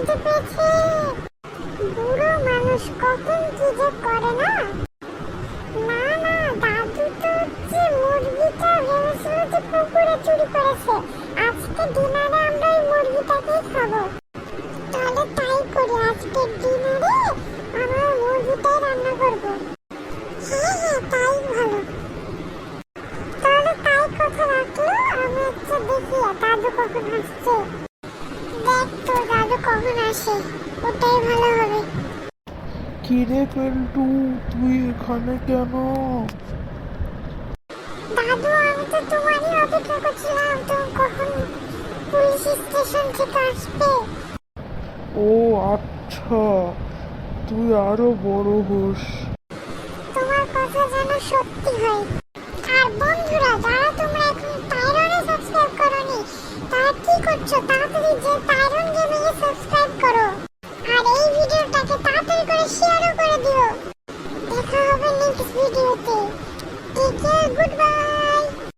খুঁজে পেয়েছে। বুড়ো মানুষ কখন কি যে করে না। না না, দাদু তো মুরগিটা ভেবেছিল যে পুকুরে চুরি করেছে। আজকে ডিনারে আমরা ওই মুরগিটাকেই খাবো। তাহলে তাই করি, আজকে ডিনারে আমরা মুরগিটাই রান্না করবো। হ্যাঁ হ্যাঁ, তাই ভালো। তাহলে তাই কথা রাখলো। আমি দেখি দাদু কখন আসছে। দেখ তো দাদু কখন আসে, ওটাই ভালো হবে। কিরে পেন্টু, তুই এখানে কেন? দাদু, আমি তো তোমারই অপেক্ষা করছিলাম, তুমি কখন পুলিশ স্টেশন থেকে আসবে। ও আচ্ছা, তুই আরো বড় হোস। তোমার কথা যেন সত্যি হয়। আর বন্ধুরা, যারা তোমরা এখন টাইরনে সাবস্ক্রাইব করোনি, তারা কি করছো? তাড়াতাড়ি যে টাইরন গেমিং এ সাবস্ক্রাইব করো।